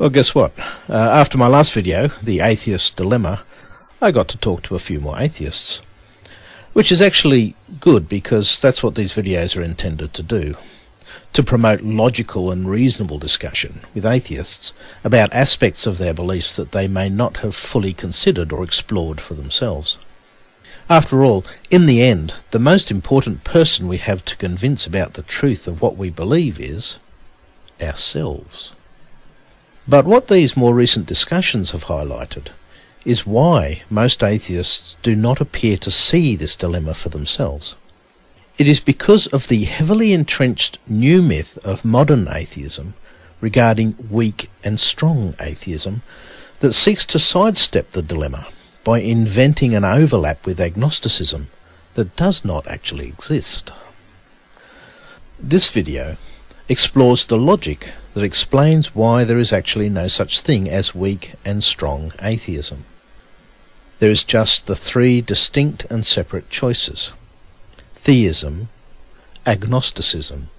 Well, guess what? After my last video, The Atheist Dilemma, I got to talk to a few more atheists. Which is actually good, because that's what these videos are intended to do. To promote logical and reasonable discussion with atheists about aspects of their beliefs that they may not have fully considered or explored for themselves. After all, in the end, the most important person we have to convince about the truth of what we believe is ourselves. But what these more recent discussions have highlighted is why most atheists do not appear to see this dilemma for themselves. It is because of the heavily entrenched new myth of modern atheism regarding weak and strong atheism that seeks to sidestep the dilemma by inventing an overlap with agnosticism that does not actually exist. This video explores the logic that explains why there is actually no such thing as weak and strong atheism. There is just the three distinct and separate choices: theism, agnosticism,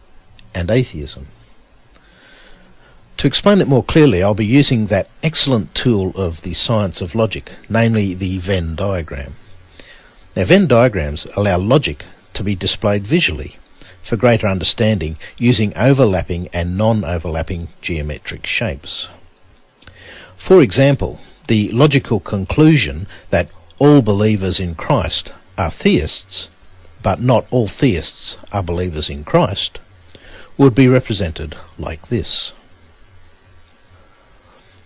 and atheism. To explain it more clearly, I'll be using that excellent tool of the science of logic, namely the Venn diagram. Now, Venn diagrams allow logic to be displayed visually for greater understanding using overlapping and non-overlapping geometric shapes. For example, the logical conclusion that all believers in Christ are theists, but not all theists are believers in Christ, would be represented like this.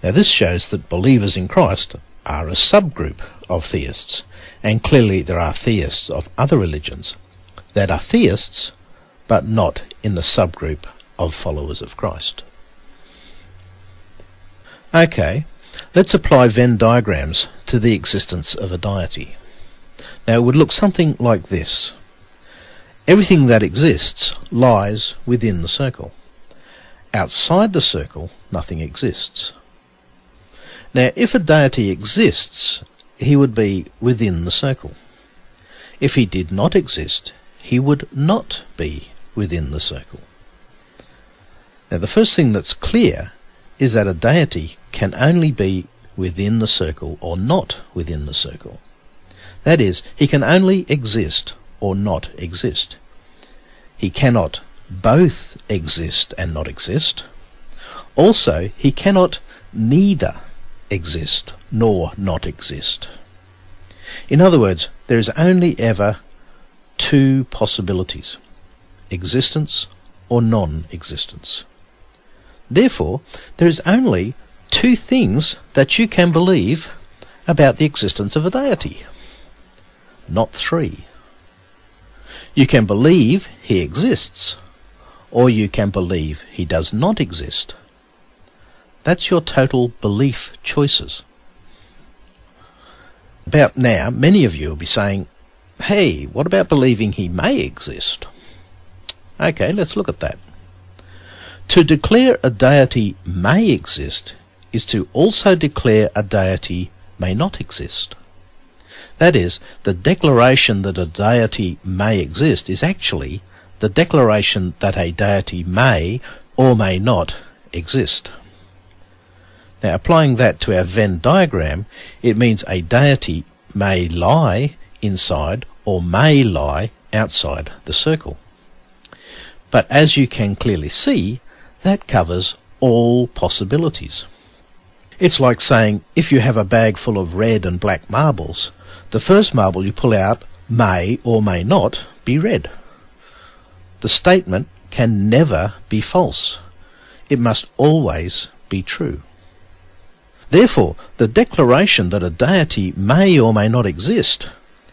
Now, this shows that believers in Christ are a subgroup of theists, and clearly there are theists of other religions that are theists, but not in the subgroup of followers of Christ. Okay, let's apply Venn diagrams to the existence of a deity. Now, it would look something like this. Everything that exists lies within the circle. Outside the circle, nothing exists. Now, if a deity exists, he would be within the circle. If he did not exist, he would not be within the circle. Now, the first thing that's clear is that a deity can only be within the circle or not within the circle. That is, he can only exist or not exist. He cannot both exist and not exist. Also, he cannot neither exist nor not exist. In other words, there is only ever two possibilities: existence or non-existence. Therefore, there is only two things that you can believe about the existence of a deity, not three. You can believe he exists, or you can believe he does not exist. That's your total belief choices. About now, many of you will be saying, hey, what about believing he may exist? Okay, let's look at that. To declare a deity may exist is to also declare a deity may not exist. That is, the declaration that a deity may exist is actually the declaration that a deity may or may not exist. Now, applying that to our Venn diagram, it means a deity may lie inside or may lie outside the circle. But as you can clearly see, that covers all possibilities. It's like saying, if you have a bag full of red and black marbles, the first marble you pull out may or may not be red. The statement can never be false. It must always be true. Therefore, the declaration that a deity may or may not exist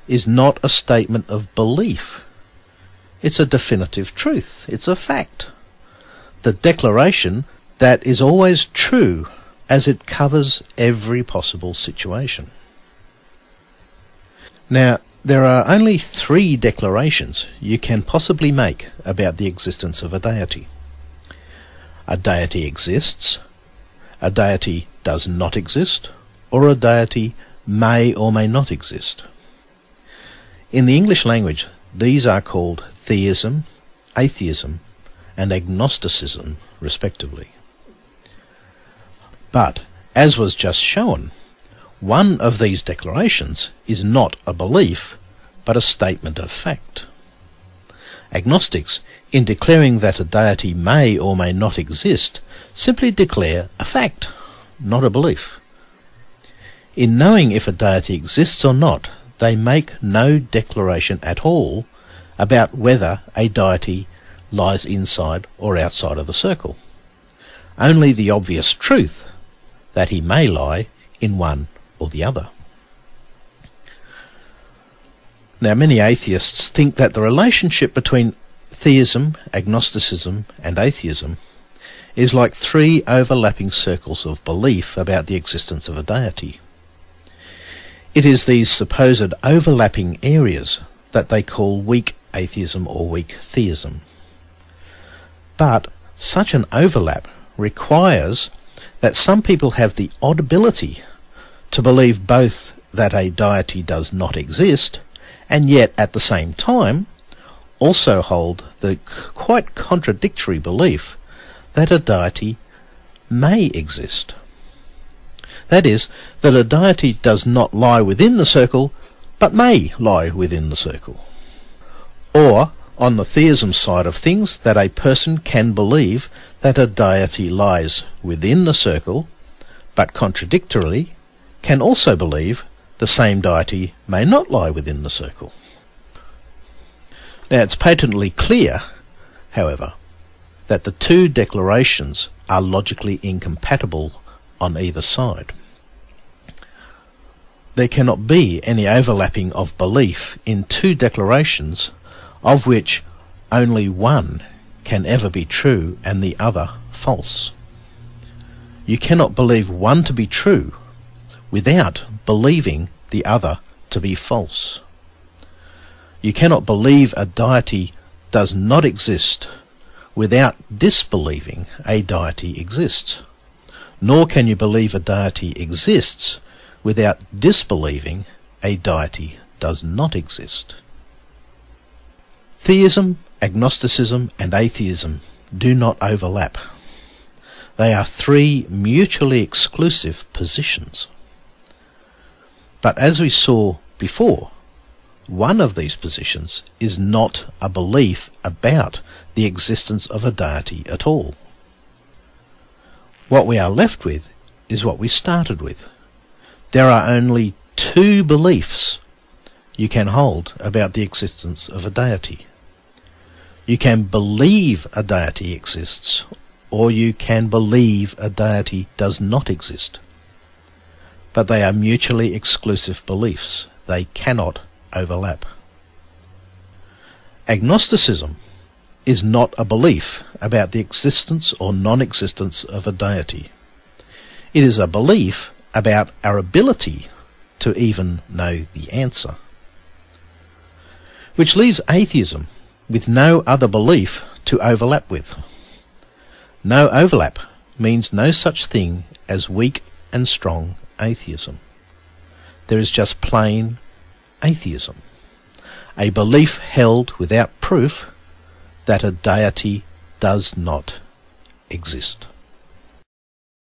is not a statement of belief. It's a definitive truth. It's a fact. The declaration that is always true, as it covers every possible situation. Now, there are only three declarations you can possibly make about the existence of a deity. A deity exists, a deity does not exist, or a deity may or may not exist. In the English language, these are called theism, atheism, and agnosticism, respectively. But, as was just shown, one of these declarations is not a belief, but a statement of fact. Agnostics, in declaring that a deity may or may not exist, simply declare a fact, not a belief. In knowing if a deity exists or not, they make no declaration at all about whether a deity lies inside or outside of the circle. Only the obvious truth that he may lie in one or the other. Now, many atheists think that the relationship between theism, agnosticism and atheism is like three overlapping circles of belief about the existence of a deity. It is these supposed overlapping areas that they call weak atheism or weak theism. But such an overlap requires that some people have the odd ability to believe both that a deity does not exist and yet at the same time also hold the quite contradictory belief that a deity may exist. That is, that a deity does not lie within the circle but may lie within the circle. Or, on the theism side of things, that a person can believe that a deity lies within the circle, but contradictorily can also believe the same deity may not lie within the circle. Now, it's patently clear, however, that the two declarations are logically incompatible on either side. There cannot be any overlapping of belief in two declarations of which only one can ever be true and the other false. You cannot believe one to be true without believing the other to be false. You cannot believe a deity does not exist without disbelieving a deity exists. Nor can you believe a deity exists without disbelieving a deity does not exist. Theism, agnosticism and atheism do not overlap. They are three mutually exclusive positions. But as we saw before, one of these positions is not a belief about the existence of a deity at all. What we are left with is what we started with. There are only two beliefs you can hold about the existence of a deity. You can believe a deity exists, or you can believe a deity does not exist. But they are mutually exclusive beliefs. They cannot overlap. Agnosticism is not a belief about the existence or non-existence of a deity. It is a belief about our ability to even know the answer. Which leaves atheism with no other belief to overlap with. No overlap means no such thing as weak and strong atheism. There is just plain atheism, a belief held without proof that a deity does not exist.